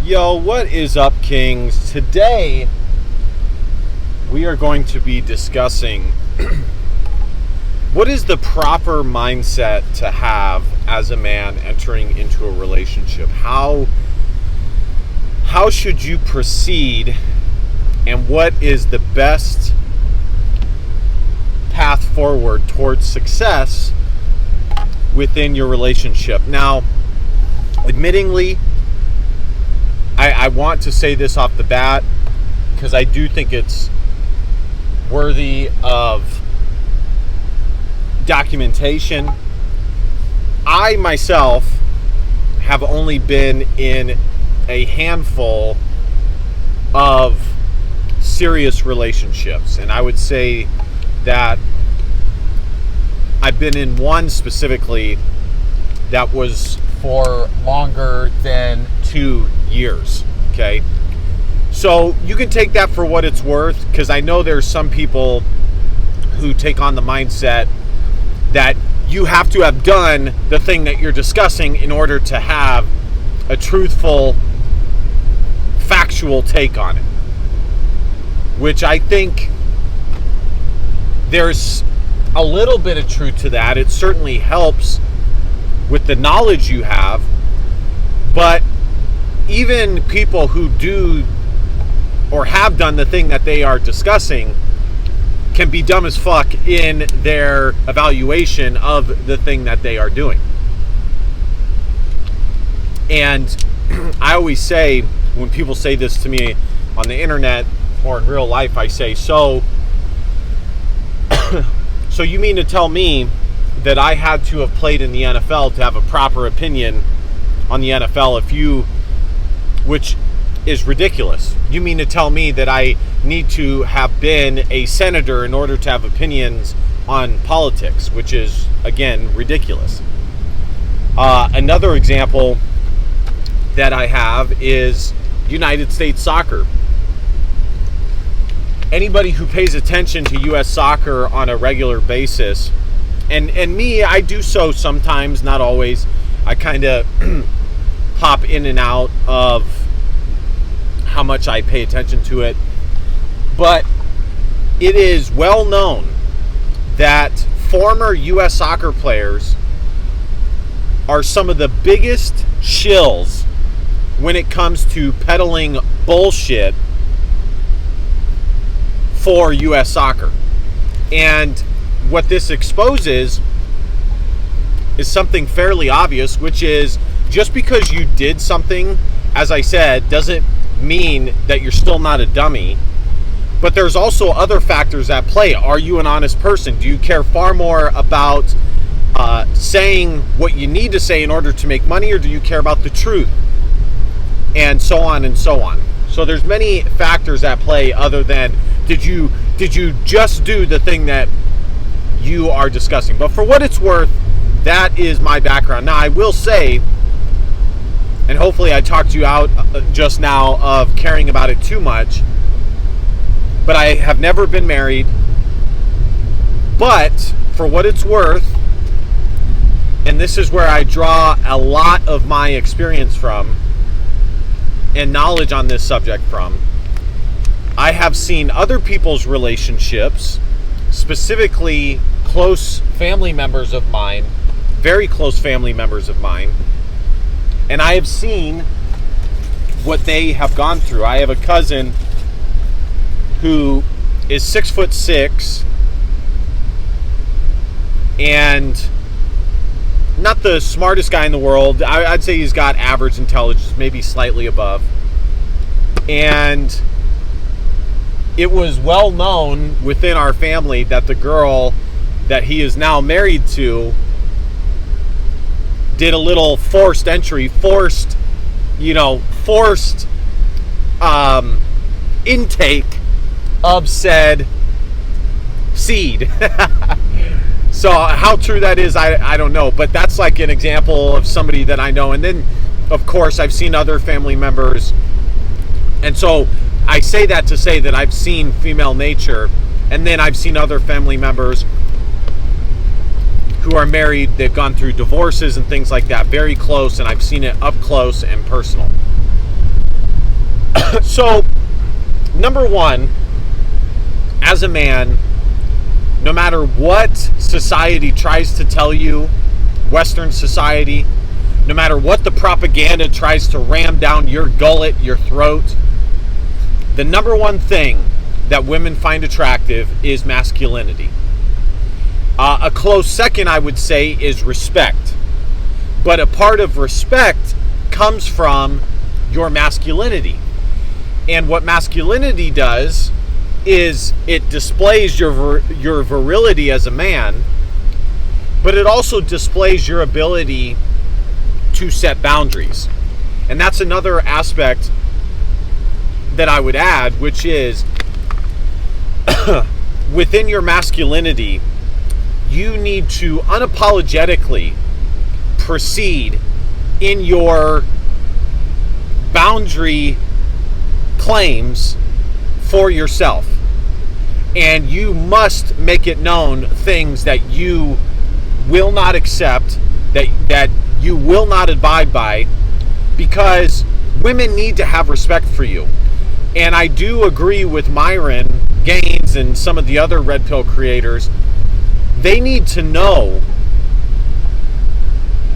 Yo, what is up, Kings? Today, we are going to be discussing what is the proper mindset to have as a man entering into a relationship. How should you proceed, and what is the best path forward towards success within your relationship? Now, admittingly, I want to say this off the bat because I do think it's worthy of documentation. I myself have only been in a handful of serious relationships, and I would say that I've been in one specifically that was for longer than 2 years, okay? So you can take that for what it's worth, because I know there's some people who take on the mindset that you have to have done the thing that you're discussing in order to have a truthful, factual take on it, which I think there's a little bit of truth to that. It certainly helps with the knowledge you have, but even people who do or have done the thing that they are discussing can be dumb as fuck in their evaluation of the thing that they are doing. And I always say, when people say this to me on the internet or in real life, I say, so you mean to tell me that I had to have played in the NFL to have a proper opinion on the NFL which is ridiculous. You mean to tell me that I need to have been a senator in order to have opinions on politics, which is, again, ridiculous. Another example that I have is United States soccer. Anybody who pays attention to U.S. soccer on a regular basis, and me, I do so sometimes, not always. I kind of pop in and out of how much I pay attention to it. But it is well known that former U.S. soccer players are some of the biggest shills when it comes to peddling bullshit for U.S. soccer. And what this exposes is something fairly obvious, which is just because you did something, as I said, doesn't mean that you're still not a dummy. But there's also other factors at play. Are you an honest person? Do you care far more about saying what you need to say in order to make money, or do you care about the truth? And so on and so on. So there's many factors at play other than did you just do the thing that you are discussing. But for what it's worth, that is my background. Now, I will say, and hopefully I talked you out just now of caring about it too much, but I have never been married. But for what it's worth, and this is where I draw a lot of my experience from and knowledge on this subject from, I have seen other people's relationships, specifically close family members of mine, very close family members of mine, and I have seen what they have gone through. I have a cousin who is 6'6" and not the smartest guy in the world. I'd say he's got average intelligence, maybe slightly above. And it was well known within our family that the girl that he is now married to did a little forced intake of said seed. So how true that is, I don't know. But that's like an example of somebody that I know. And then, of course, I've seen other family members. And so I say that to say that I've seen female nature. And then I've seen other family members who are married, they've gone through divorces and things like that, very close, and I've seen it up close and personal. So, number one, as a man, no matter what society tries to tell you, Western society, no matter what the propaganda tries to ram down your gullet, your throat, the number one thing that women find attractive is masculinity. A close second, I would say, is respect. But a part of respect comes from your masculinity. And what masculinity does is it displays your virility as a man, but it also displays your ability to set boundaries. And that's another aspect that I would add, which is within your masculinity, you need to unapologetically proceed in your boundary claims for yourself. And you must make it known things that you will not accept, that you will not abide by, because women need to have respect for you. And I do agree with Myron Gaines and some of the other Red Pill creators. They need to know,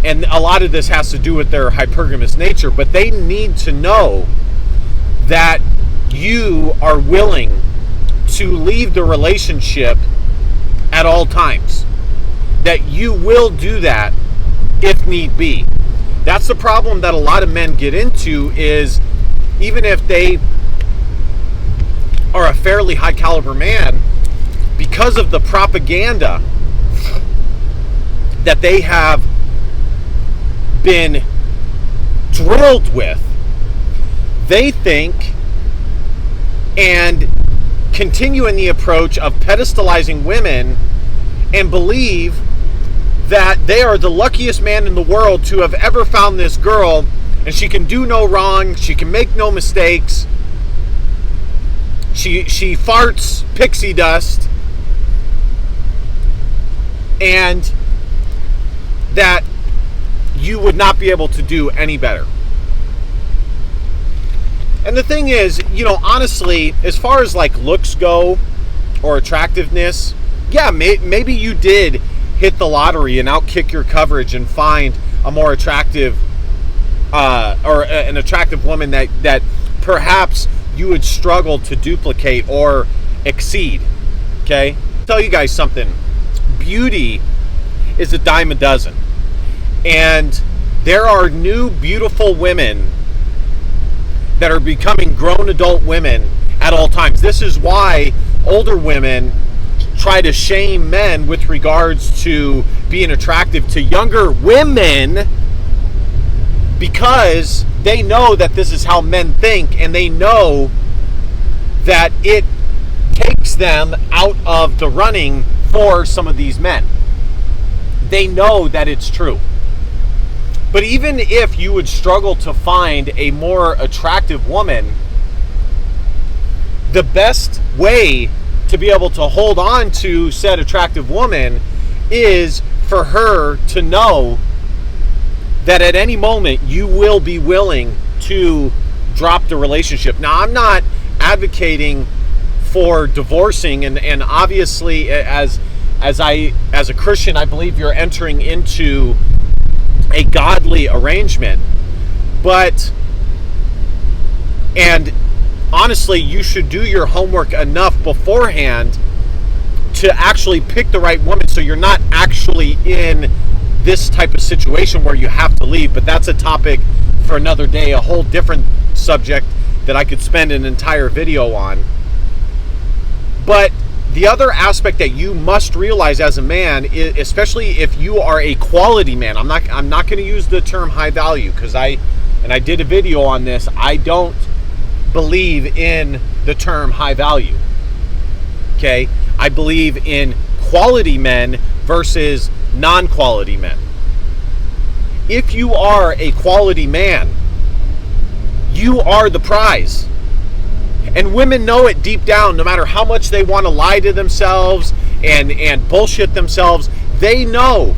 and a lot of this has to do with their hypergamous nature, but they need to know that you are willing to leave the relationship at all times. That you will do that if need be. That's the problem that a lot of men get into, is even if they are a fairly high caliber man, because of the propaganda that they have been drilled with, they think and continue in the approach of pedestalizing women and believe that they are the luckiest man in the world to have ever found this girl, and she can do no wrong, she can make no mistakes, she farts pixie dust, and that you would not be able to do any better. And the thing is, honestly, as far as like looks go or attractiveness, yeah, maybe you did hit the lottery and outkick your coverage and find a more attractive or an attractive woman that perhaps you would struggle to duplicate or exceed. Okay? I'll tell you guys something. Beauty is a dime a dozen. And there are new beautiful women that are becoming grown adult women at all times. This is why older women try to shame men with regards to being attractive to younger women, because they know that this is how men think, and they know that it takes them out of the running for some of these men. They know that it's true. But even if you would struggle to find a more attractive woman, the best way to be able to hold on to said attractive woman is for her to know that at any moment you will be willing to drop the relationship. Now, I'm not advocating for divorcing, and obviously as a Christian, I believe you're entering into a godly arrangement, and honestly, you should do your homework enough beforehand to actually pick the right woman, so you're not actually in this type of situation where you have to leave. But that's a topic for another day, a whole different subject that I could spend an entire video on. But the other aspect that you must realize as a man, especially if you are a quality man, I'm not going to use the term high value, because I did a video on this. I don't believe in the term high value. Okay? I believe in quality men versus non-quality men. If you are a quality man, you are the prize. And women know it deep down. No matter how much they want to lie to themselves and bullshit themselves, they know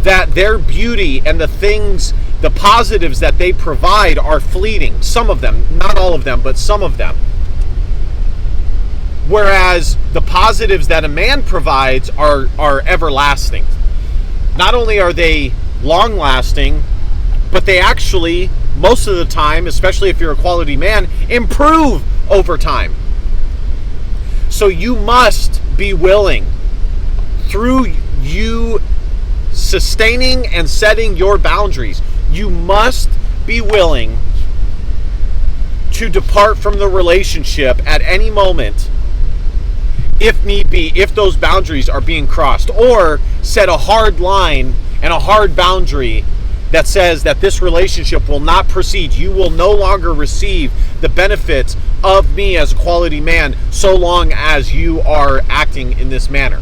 that their beauty and the things the positives that they provide are fleeting. Some of them, not all of them, but some of them. Whereas the positives that a man provides are everlasting. Not only are they long lasting, but they actually, most of the time, especially if you're a quality man, improve over time. So you must be willing, through you sustaining and setting your boundaries, you must be willing to depart from the relationship at any moment, if need be, if those boundaries are being crossed, or set a hard line and a hard boundary that says that this relationship will not proceed. You will no longer receive the benefits of me as a quality man so long as you are acting in this manner.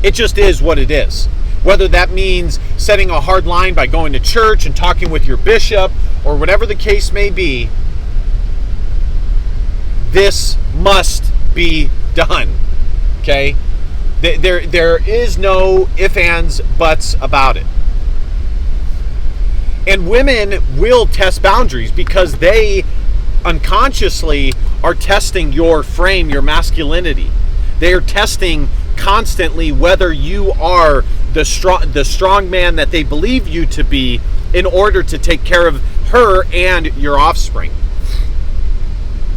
It just is what it is. Whether that means setting a hard line by going to church and talking with your bishop, or whatever the case may be, this must be done. Okay? There is no ifs, ands, buts about it. And women will test boundaries because they unconsciously are testing your frame, your masculinity. They are testing constantly whether you are the strong man that they believe you to be, in order to take care of her and your offspring.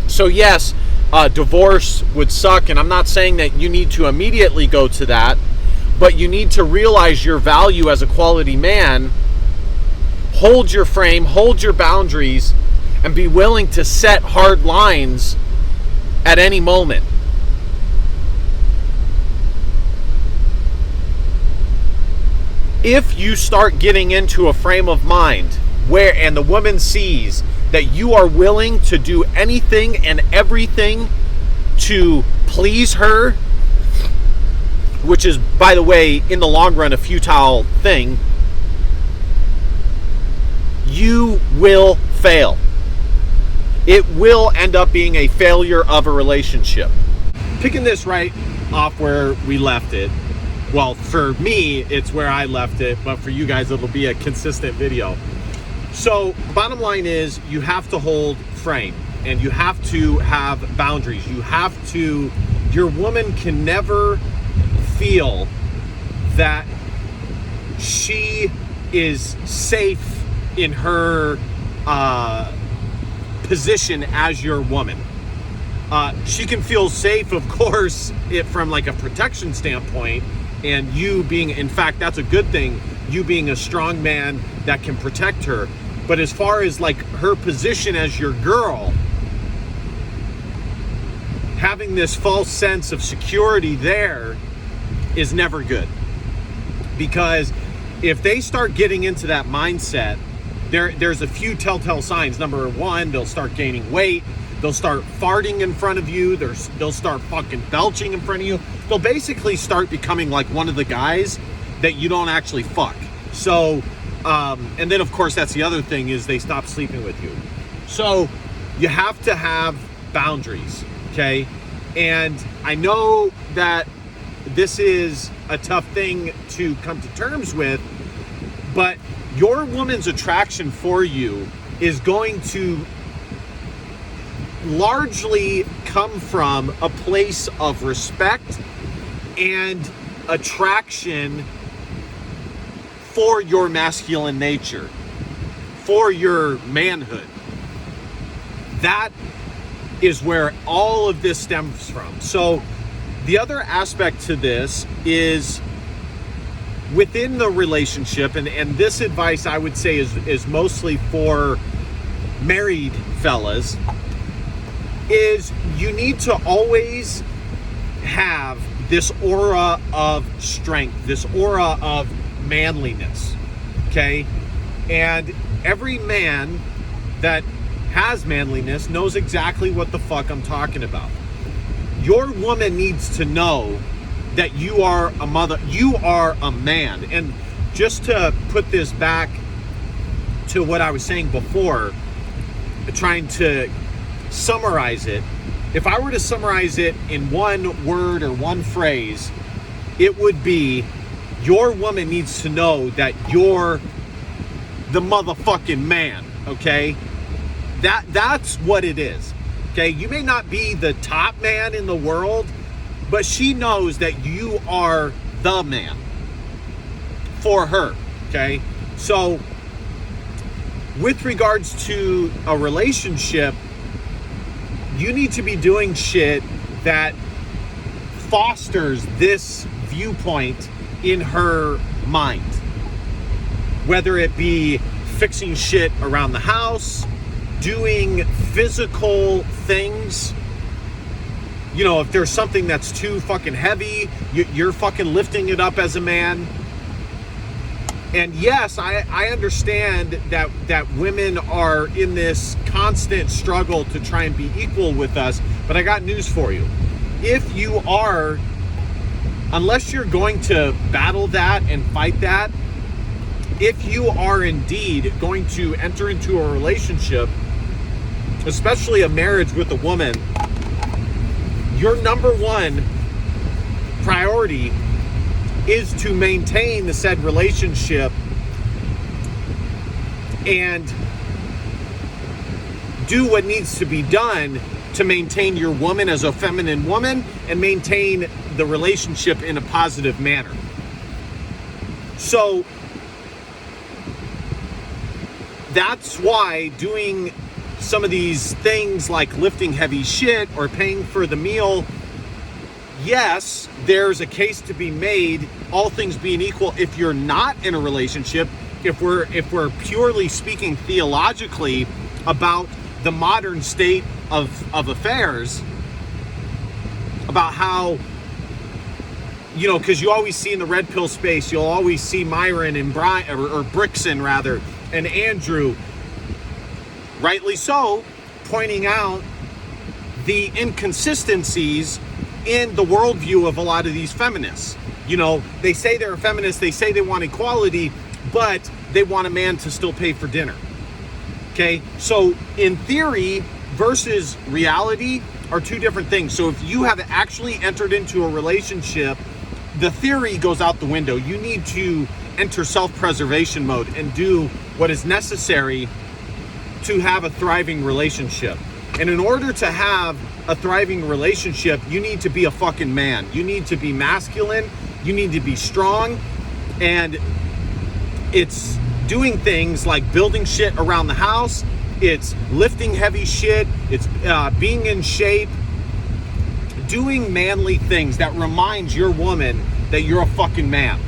So yes, divorce would suck, and I'm not saying that you need to immediately go to that, but you need to realize your value as a quality man, hold your frame, hold your boundaries, and be willing to set hard lines at any moment. If you start getting into a frame of mind where, and the woman sees that you are willing to do anything and everything to please her, which is, by the way, in the long run, a futile thing, you will fail. It will end up being a failure of a relationship. Picking this right off where we left it, well, for me, it's where I left it, but for you guys, it'll be a consistent video. So, bottom line is, you have to hold frame, and you have to have boundaries. You have to, your woman can never feel that she is safe in her position as your woman. She can feel safe, of course, from like a protection standpoint, and you being, in fact, that's a good thing, you being a strong man that can protect her. But as far as like her position as your girl, having this false sense of security there is never good. Because if they start getting into that mindset, there's a few telltale signs. Number one, they'll start gaining weight. They'll start farting in front of you. They'll start fucking belching in front of you. They'll basically start becoming like one of the guys that you don't actually fuck. So, and then of course that's the other thing, is they stop sleeping with you. So you have to have boundaries, okay? And I know that this is a tough thing to come to terms with, but your woman's attraction for you is going to largely come from a place of respect and attraction for your masculine nature, for your manhood. That is where all of this stems from. So the other aspect to this is within the relationship, and this advice I would say is mostly for married fellas, is you need to always have this aura of strength, this aura of manliness, okay? And every man that has manliness knows exactly what the fuck I'm talking about. Your woman needs to know that you are a mother, you are a man. And just to put this back to what I was saying before, trying to summarize it, if I were to summarize it in one word or one phrase, it would be, your woman needs to know that you're the motherfucking man, okay? That's what it is, okay? You may not be the top man in the world, but she knows that you are the man for her, okay? So, with regards to a relationship, you need to be doing shit that fosters this viewpoint in her mind. Whether it be fixing shit around the house, doing physical things. You know, if there's something that's too fucking heavy, you're fucking lifting it up as a man. And yes, I understand that women are in this constant struggle to try and be equal with us, but I got news for you. If you are, unless you're going to battle that and fight that, if you are indeed going to enter into a relationship, especially a marriage with a woman, your number one priority is to maintain the said relationship and do what needs to be done to maintain your woman as a feminine woman and maintain the relationship in a positive manner. So that's why doing some of these things like lifting heavy shit or paying for the meal, yes, there's a case to be made, all things being equal, if you're not in a relationship, if we're purely speaking theologically about the modern state of affairs, about how, you know, because you always see in the red pill space, you'll always see Myron and Brian, or Brixton rather, and Andrew, rightly so, pointing out the inconsistencies in the worldview of a lot of these feminists. You know, they say they're a feminist, they say they want equality, but they want a man to still pay for dinner. Okay, so in theory versus reality are two different things. So if you have actually entered into a relationship, the theory goes out the window. You need to enter self-preservation mode and do what is necessary to have a thriving relationship. And in order to have a thriving relationship, you need to be a fucking man. You need to be masculine. You need to be strong. And it's doing things like building shit around the house. It's lifting heavy shit. It's being in shape. Doing manly things that reminds your woman that you're a fucking man.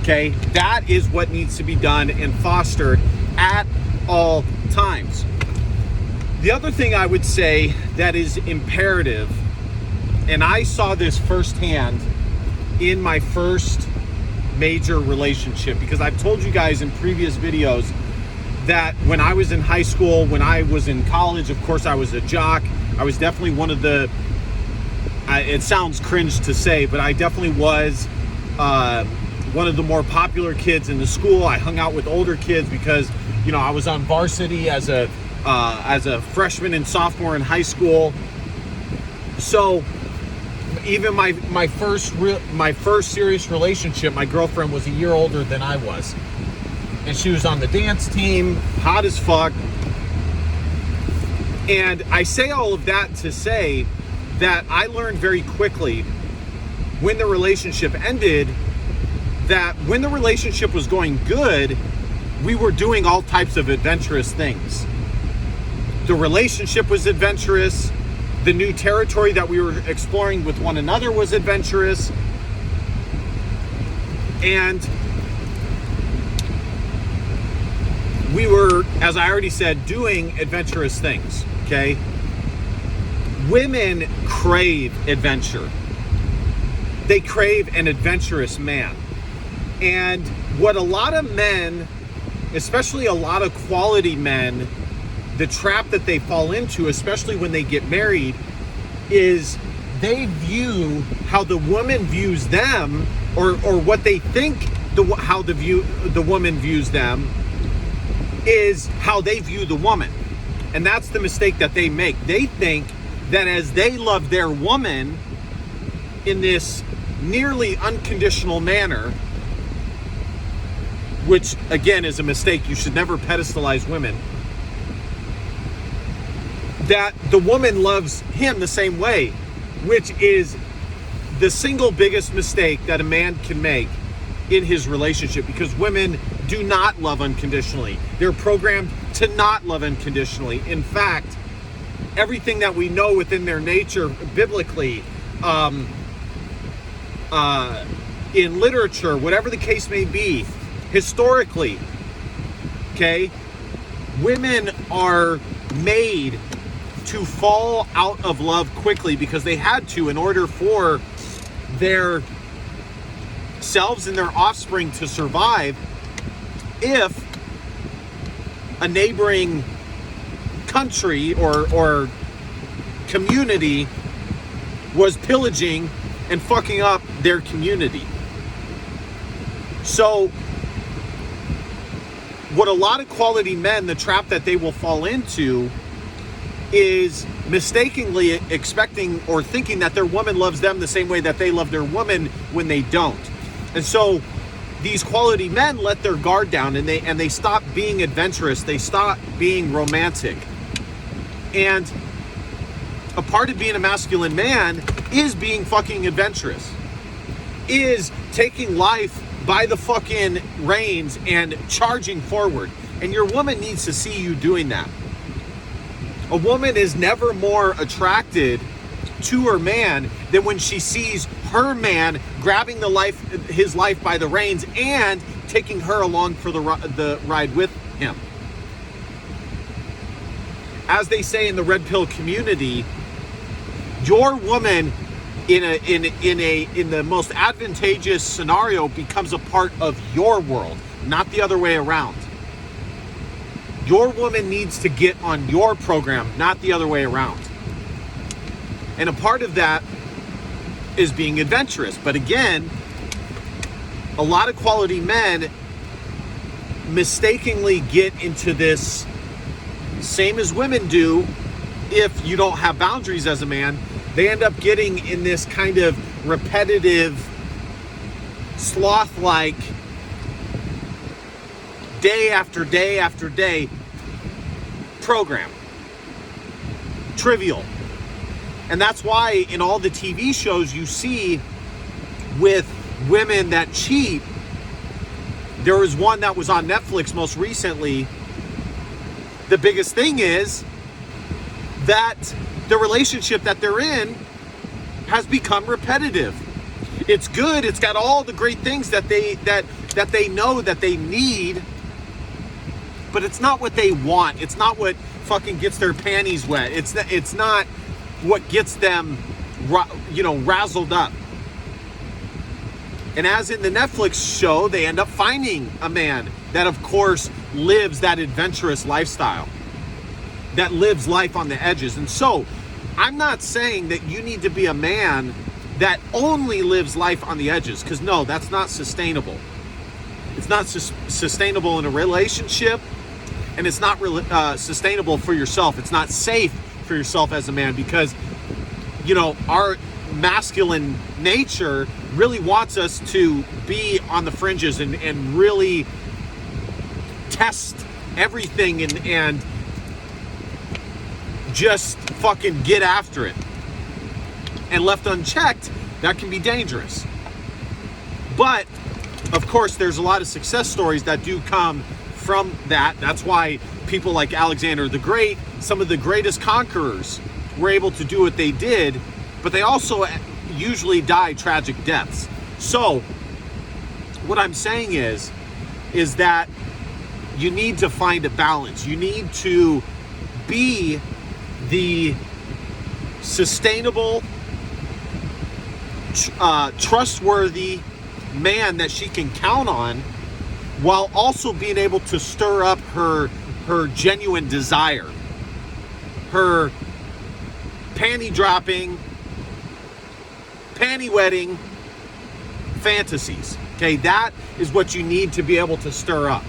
Okay? That is what needs to be done and fostered at all times. The other thing I would say that is imperative, and I saw this firsthand in my first major relationship, because I've told you guys in previous videos that when I was in high school, when I was in college, of course I was a jock. I was definitely one of the, it sounds cringe to say, but I definitely was one of the more popular kids in the school. I hung out with older kids because, you know, I was on varsity as a freshman and sophomore in high school. So even my first serious relationship, my girlfriend was a year older than I was, and she was on the dance team, hot as fuck. And I say all of that to say that I learned very quickly when the relationship ended that when the relationship was going good, we were doing all types of adventurous things. The relationship was adventurous. The new territory that we were exploring with one another was adventurous. And we were, as I already said, doing adventurous things, okay? Women crave adventure. They crave an adventurous man. And what a lot of men, especially a lot of quality men, the trap that they fall into, especially when they get married, is they view how the woman views them, or what they think how the woman views them is how they view the woman. And that's the mistake that they make. They think that as they love their woman in this nearly unconditional manner, which again is a mistake. You should never pedestalize women. That the woman loves him the same way, which is the single biggest mistake that a man can make in his relationship, because women do not love unconditionally. They're programmed to not love unconditionally. In fact, everything that we know within their nature biblically, in literature, whatever the case may be, historically, okay, women are made to fall out of love quickly because they had to in order for their selves and their offspring to survive. If a neighboring country or community was pillaging and fucking up their community. So what a lot of quality men, the trap that they will fall into is mistakenly expecting or thinking that their woman loves them the same way that they love their woman, when they don't. And so these quality men let their guard down, and they stop being adventurous. They stop being romantic. And a part of being a masculine man is being fucking adventurous, is taking life by the fucking reins and charging forward. And your woman needs to see you doing that. A woman is never more attracted to her man than when she sees her man grabbing his life by the reins and taking her along for the ride with him. As they say in the red pill community, your woman in the most advantageous scenario becomes a part of your world, not the other way around. Your woman needs to get on your program, not the other way around. And a part of that is being adventurous. But again, a lot of quality men mistakenly get into this, same as women do, if you don't have boundaries as a man, they end up getting in this kind of repetitive, sloth-like, day after day after day program. Trivial. And that's why in all the TV shows you see with women that cheat, there was one that was on Netflix most recently. The biggest thing is that the relationship that they're in has become repetitive. It's good. It's got all the great things that they know that they need, but it's not what they want. It's not what fucking gets their panties wet. It's not what gets them, razzled up. And as in the Netflix show, they end up finding a man that, of course, lives that adventurous lifestyle, that lives life on the edges. And so, I'm not saying that you need to be a man that only lives life on the edges, because no, that's not sustainable. It's not sustainable in a relationship, and it's not sustainable for yourself. It's not safe for yourself as a man, because, our masculine nature really wants us to be on the fringes and really test everything and just fucking get after it. And left unchecked, that can be dangerous. But, of course, there's a lot of success stories that do come from that. That's why people like Alexander the Great, some of the greatest conquerors, were able to do what they did, but they also usually die tragic deaths. So, what I'm saying is that you need to find a balance. You need to be the sustainable, trustworthy man that she can count on, while also being able to stir up her genuine desire, her panty dropping, panty wetting fantasies. Okay, that is what you need to be able to stir up.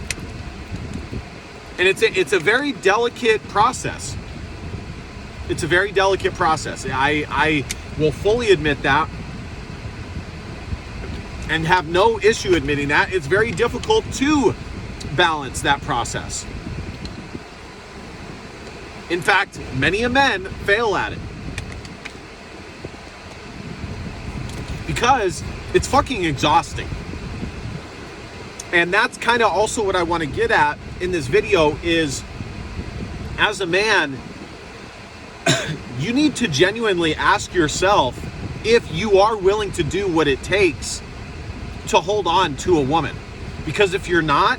And it's a very delicate process. It's a very delicate process. I will fully admit that. and have no issue admitting that. It's very difficult to balance that process. In fact, many a men fail at it. Because it's fucking exhausting. And that's kind of also what I want to get at in this video is, as a man, you need to genuinely ask yourself if you are willing to do what it takes to hold on to a woman. Because if you're not,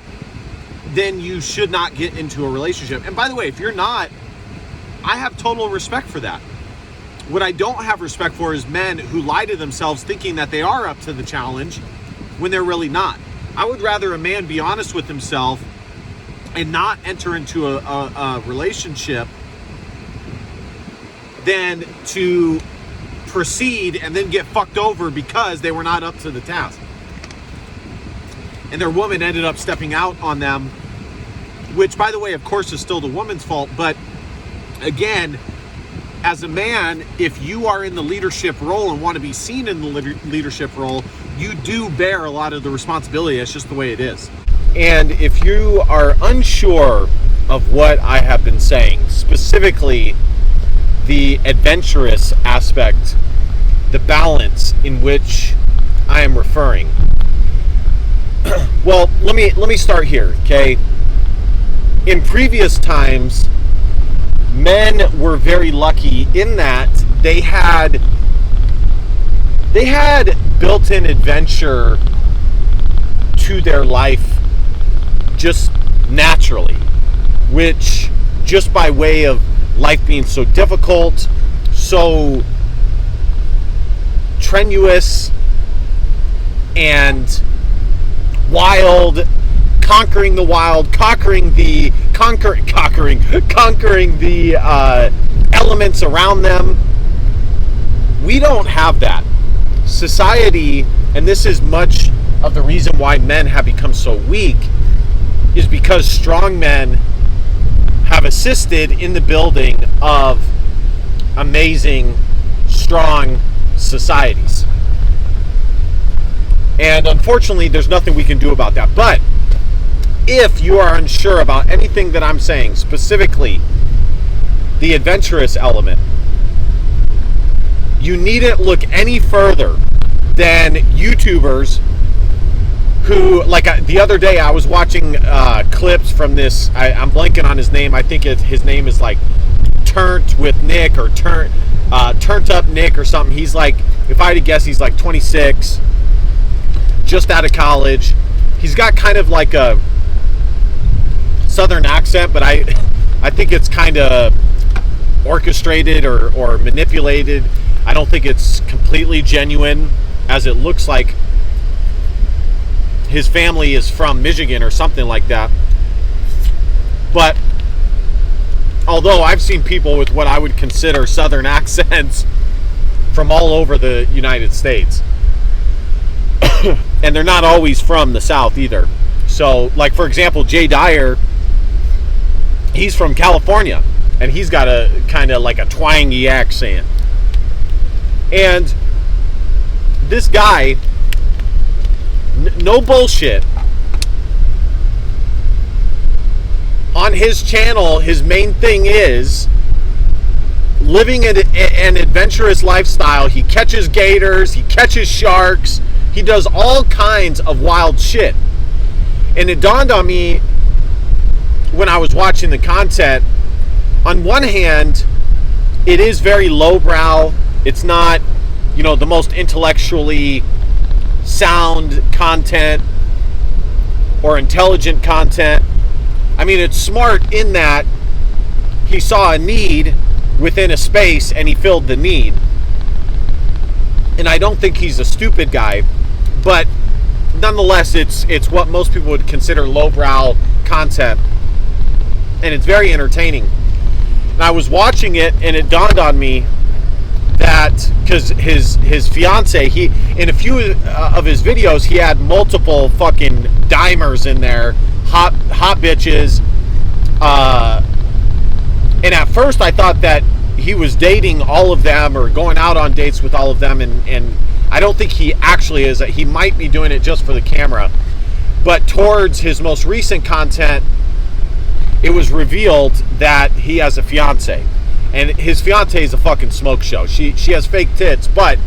then you should not get into a relationship. And by the way, if you're not, I have total respect for that. What I don't have respect for is men who lie to themselves thinking that they are up to the challenge when they're really not. I would rather a man be honest with himself and not enter into a relationship than to proceed and then get fucked over because they were not up to the task. And their woman ended up stepping out on them, which, by the way, of course, is still the woman's fault. But again, as a man, if you are in the leadership role and want to be seen in the leadership role, you do bear a lot of the responsibility. It's just the way it is. And if you are unsure of what I have been saying, specifically the adventurous aspect, the balance in which I am referring, well, let me start here, okay? In previous times, men were very lucky in that they had built-in adventure to their life just naturally, which, just by way of life being so difficult, so strenuous and wild, conquering the wild, conquering the elements around them. We don't have that. Society, and this is much of the reason why men have become so weak, is because strong men have assisted in the building of amazing, strong societies. And unfortunately, there's nothing we can do about that. But if you are unsure about anything that I'm saying, specifically the adventurous element, you needn't look any further than YouTubers who, like the other day, I was watching clips from this, I'm blanking on his name, I think his name is like Turnt with Nick, or Turnt Up Nick or something. He's like, if I had to guess, he's like 26, just out of college. He's got kind of like a southern accent, but I think it's kind of orchestrated or manipulated. I don't think it's completely genuine, as it looks like his family is from Michigan or something like that. But although I've seen people with what I would consider southern accents from all over the United States, and they're not always from the South either. So, like, for example, Jay Dyer, he's from California, and he's got a kind of like a twangy accent. And this guy, no bullshit, on his channel, his main thing is living an adventurous lifestyle. He catches gators, he catches sharks, he does all kinds of wild shit. And it dawned on me when I was watching the content, on one hand, it is very lowbrow. It's not, the most intellectually sound content or intelligent content. I mean, it's smart in that he saw a need within a space and he filled the need. And I don't think he's a stupid guy, but nonetheless, it's what most people would consider lowbrow content, and it's very entertaining. And I was watching it, and it dawned on me that because his fiance, he, in a few of his videos, he had multiple fucking dimers in there, hot bitches. And at first, I thought that he was dating all of them or going out on dates with all of them, and I don't think he actually is. He might be doing it just for the camera. But towards his most recent content, it was revealed that he has a fiance. And his fiance is a fucking smoke show. She has fake tits, but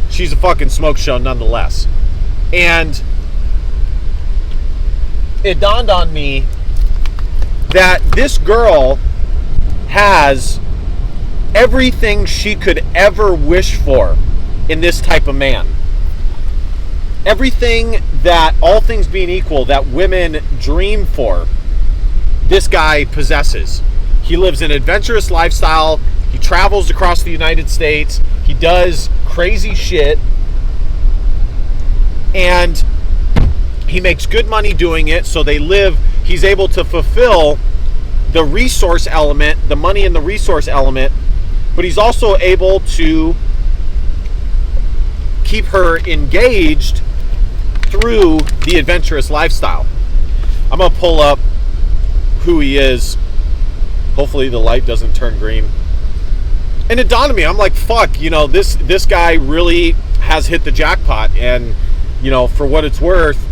she's a fucking smoke show nonetheless. And it dawned on me that this girl has everything she could ever wish for in this type of man. Everything that, all things being equal, that women dream for, this guy possesses. He lives an adventurous lifestyle. He travels across the United States. He does crazy shit. And he makes good money doing it, so he's able to fulfill the resource element, the money and the resource element, but he's also able to keep her engaged through the adventurous lifestyle. I'm going to pull up who he is. Hopefully the light doesn't turn green. And it dawned on me, I'm like, fuck, this guy really has hit the jackpot. And, for what it's worth,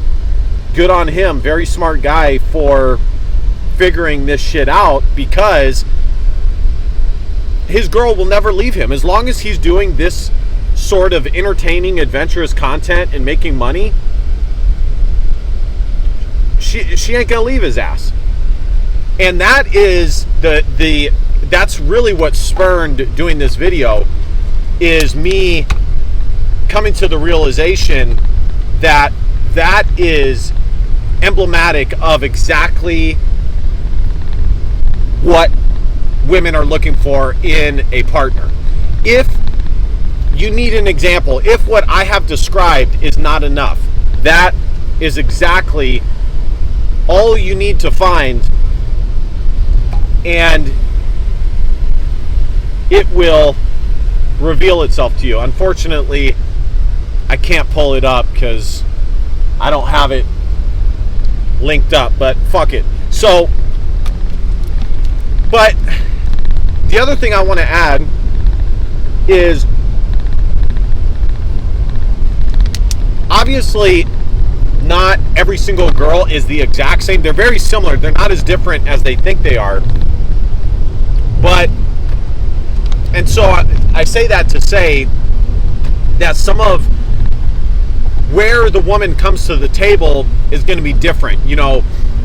good on him. Very smart guy for figuring this shit out, because his girl will never leave him. As long as he's doing this sort of entertaining, adventurous content and making money, she ain't gonna leave his ass. And that is that's really what spurned doing this video, is me coming to the realization that that is emblematic of exactly what women are looking for in a partner. If you need an example, if what I have described is not enough, that is exactly all you need to find, and it will reveal itself to you. Unfortunately, I can't pull it up because I don't have it linked up, but fuck it. So, but the other thing I want to add is, obviously, not every single girl is the exact same. They're very similar. They're not as different as they think they are. But, and so I say that to say that some of where the woman comes to the table is going to be different.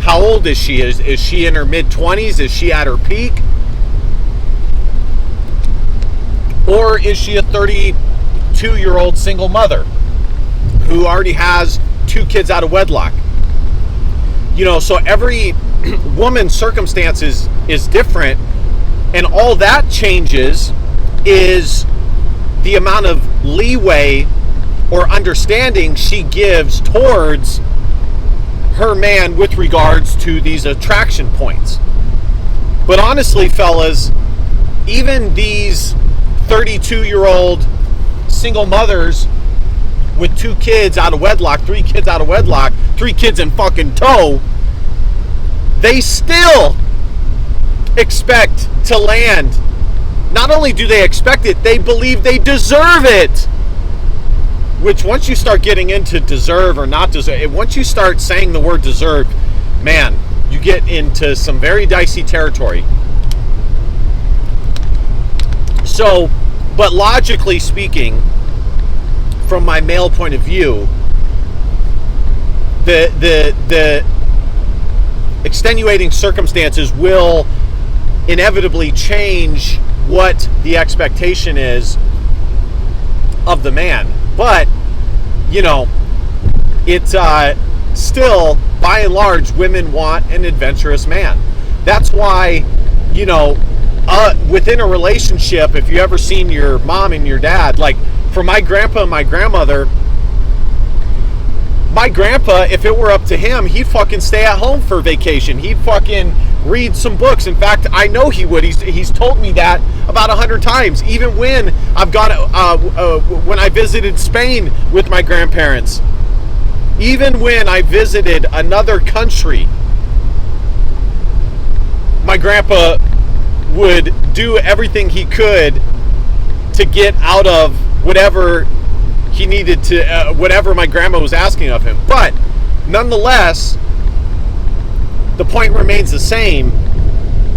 How old is she? Is she in her mid-20s? Is she at her peak? Or is she a 32-year-old single mother who already has 2 kids out of wedlock? So every woman's circumstances is different, and all that changes is the amount of leeway or understanding she gives towards her man with regards to these attraction points. But honestly, fellas, even these 32-year-old single mothers with 2 kids out of wedlock, 3 kids out of wedlock, 3 kids in fucking tow, they still expect to land. Not only do they expect it, they believe they deserve it. Which, once you start getting into deserve or not deserve, once you start saying the word deserve, man, you get into some very dicey territory. So, but logically speaking, from my male point of view, the extenuating circumstances will inevitably change what the expectation is of the man. But, it's still, by and large, women want an adventurous man. That's why, within a relationship, if you ever seen your mom and your dad, like for my grandpa and my grandmother, my grandpa, if it were up to him, he'd fucking stay at home for vacation. He'd fucking read some books. In fact, I know he would. He's told me that about 100 times. Even when I've gone, when I visited Spain with my grandparents, even when I visited another country, my grandpa would do everything he could to get out of whatever he needed to, whatever my grandma was asking of him. But nonetheless, the point remains the same.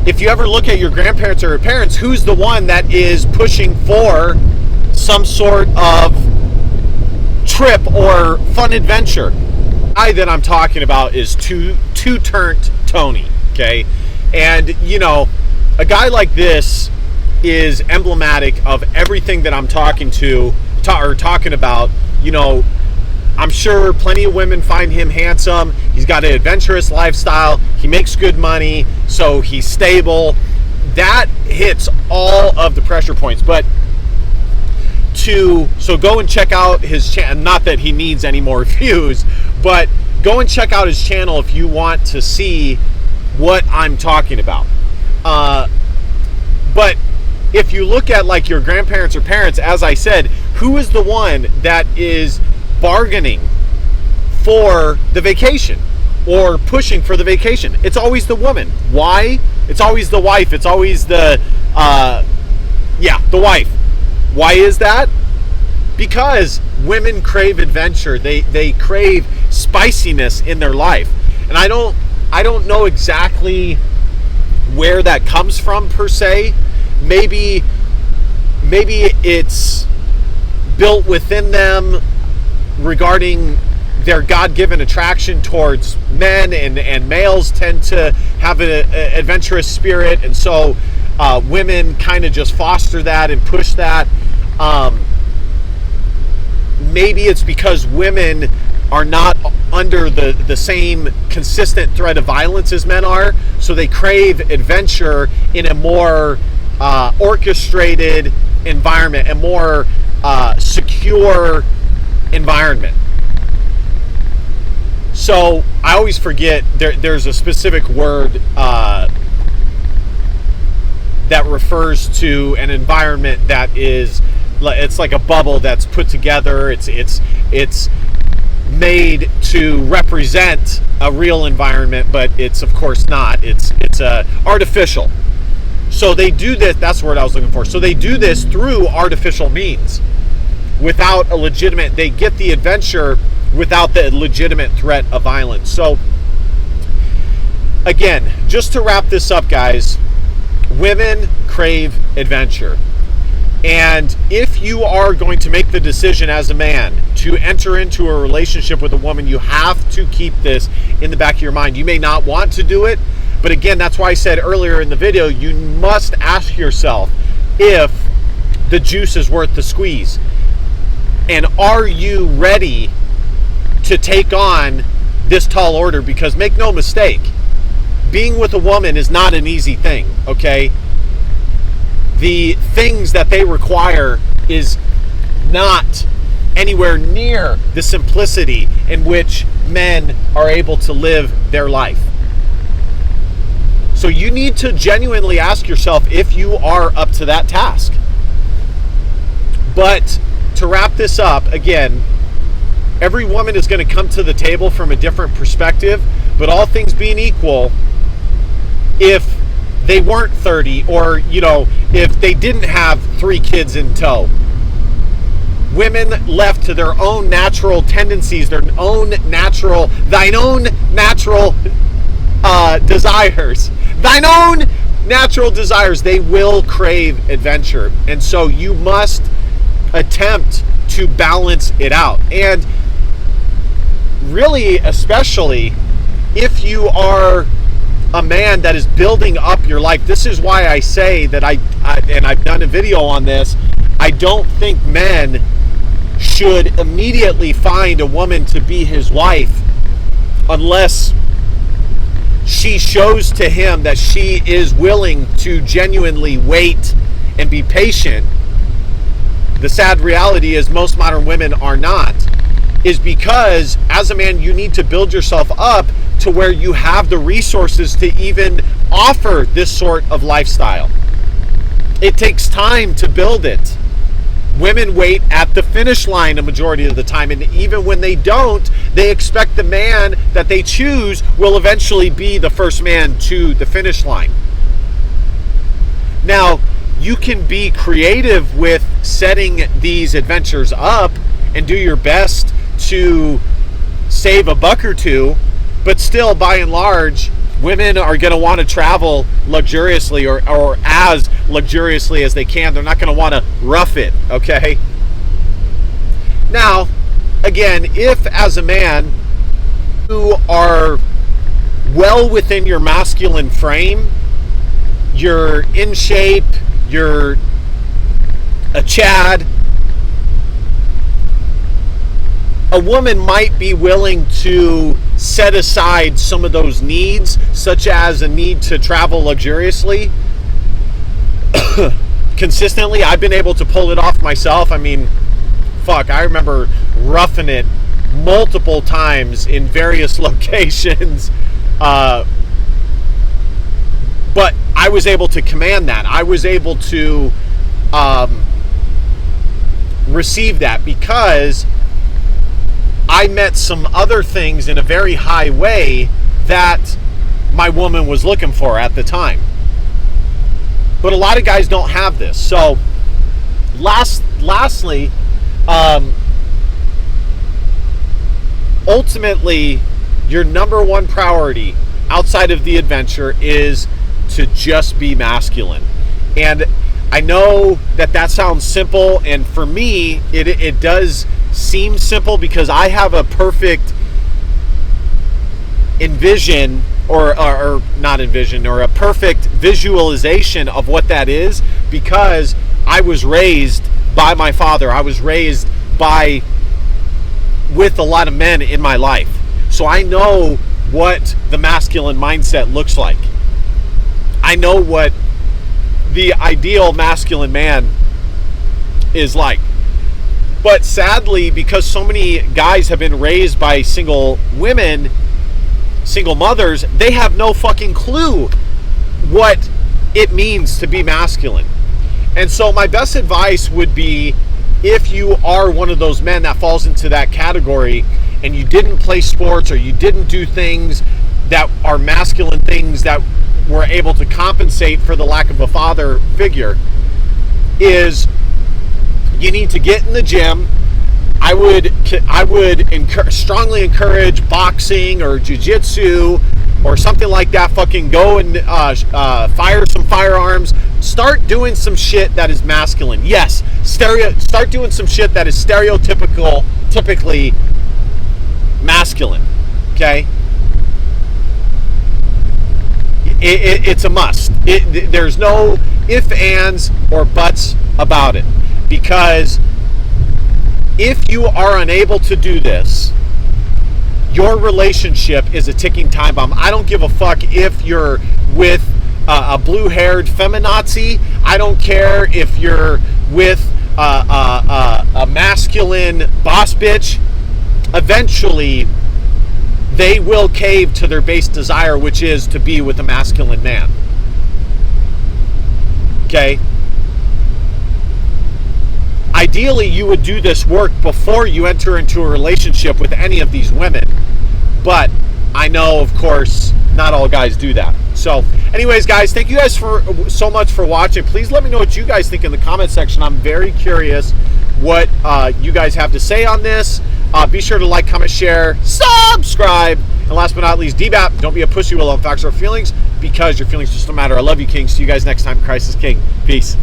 If you ever look at your grandparents or your parents, who's the one that is pushing for some sort of trip or fun adventure? The guy that I'm talking about is two-turnt Tony, okay? And, you know, a guy like this is emblematic of everything that I'm talking about. You know, I'm sure plenty of women find him handsome. He's got an adventurous lifestyle. He makes good money, so he's stable. That hits all of the pressure points. But so go and check out his channel. Not that he needs any more views, but go and check out his channel if you want to see what I'm talking about. But if you look at like your grandparents or parents, as I said, who is the one that is bargaining for the vacation or pushing for the vacation? It's always the woman. Why? It's always the wife. It's always the wife. Why is that? Because women crave adventure. They crave spiciness in their life. And I don't know exactly where that comes from per se. Maybe it's built within them regarding their God-given attraction towards men, and males tend to have an adventurous spirit, and so women kind of just foster that and push that. Maybe it's because women are not under the same consistent threat of violence as men are, so they crave adventure in a more orchestrated environment, a more secure environment. So I always forget there's a specific word that refers to an environment that is, it's like a bubble that's put together. It's made to represent a real environment, but it's of course not. It's artificial. So they do this. That's the word I was looking for. So they do this through artificial means, without a legitimate. They get the adventure without the legitimate threat of violence. So again, just to wrap this up, guys, women crave adventure. And if you are going to make the decision as a man to enter into a relationship with a woman, you have to keep this in the back of your mind. You may not want to do it, but again, that's why I said earlier in the video, you must ask yourself if the juice is worth the squeeze. And are you ready to take on this tall order? Because make no mistake, being with a woman is not an easy thing, okay? The things that they require is not anywhere near the simplicity in which men are able to live their life. So you need to genuinely ask yourself if you are up to that task. But to wrap this up, again, every woman is going to come to the table from a different perspective, but all things being equal, if they weren't 30, or, you know, if they didn't have 3 kids in tow, women left to their own natural tendencies, thine own natural desires, they will crave adventure. And so you must attempt to balance it out. And really, especially if you are a man that is building up your life. This is why I say that and I've done a video on this, I don't think men should immediately find a woman to be his wife unless she shows to him that she is willing to genuinely wait and be patient. The sad reality is most modern women are not, is because as a man you need to build yourself up to where you have the resources to even offer this sort of lifestyle. It takes time to build it. Women wait at the finish line a majority of the time, and even when they don't, they expect the man that they choose will eventually be the first man to the finish line. Now, you can be creative with setting these adventures up and do your best to save a buck or two, but still, by and large, women are going to want to travel luxuriously or as luxuriously as they can. They're not going to want to rough it, okay? Now, again, if as a man you are well within your masculine frame, you're in shape, you're a Chad, a woman might be willing to set aside some of those needs, such as a need to travel luxuriously. Consistently, I've been able to pull it off myself. I mean, fuck, I remember roughing it multiple times in various locations. But I was able to command that. I was able to receive that because I met some other things in a very high way that my woman was looking for at the time. But a lot of guys don't have this. So lastly, ultimately, your number one priority outside of the adventure is to just be masculine. And I know that sounds simple, and for me, it does seem simple because I have a perfect or not envision, or a perfect visualization of what that is, because I was raised by my father. I was raised with a lot of men in my life. So I know what the masculine mindset looks like. I know what the ideal masculine man is like. But sadly, because so many guys have been raised by single women, single mothers, they have no fucking clue what it means to be masculine. And so my best advice would be, if you are one of those men that falls into that category and you didn't play sports or you didn't do things that are masculine things that were able to compensate for the lack of a father figure, is you need to get in the gym. I would strongly encourage boxing or jiu-jitsu or something like that. Fucking go and fire some firearms. Start doing some shit that is masculine. Yes, start doing some shit that is typically masculine. Okay? It's a must. There's no ifs, ands, or buts about it. Because if you are unable to do this, your relationship is a ticking time bomb. I don't give a fuck if you're with a blue-haired feminazi. I don't care if you're with a masculine boss bitch. Eventually, they will cave to their base desire, which is to be with a masculine man. Okay? Ideally, you would do this work before you enter into a relationship with any of these women. But I know, of course, not all guys do that. So, anyways, guys, thank you guys so much for watching. Please let me know what you guys think in the comment section. I'm very curious what you guys have to say on this. Be sure to like, comment, share, subscribe. And last but not least, DBAP, don't be a pussy with all facts or feelings, because your feelings just don't matter. I love you, King. See you guys next time. Christ is King. Peace.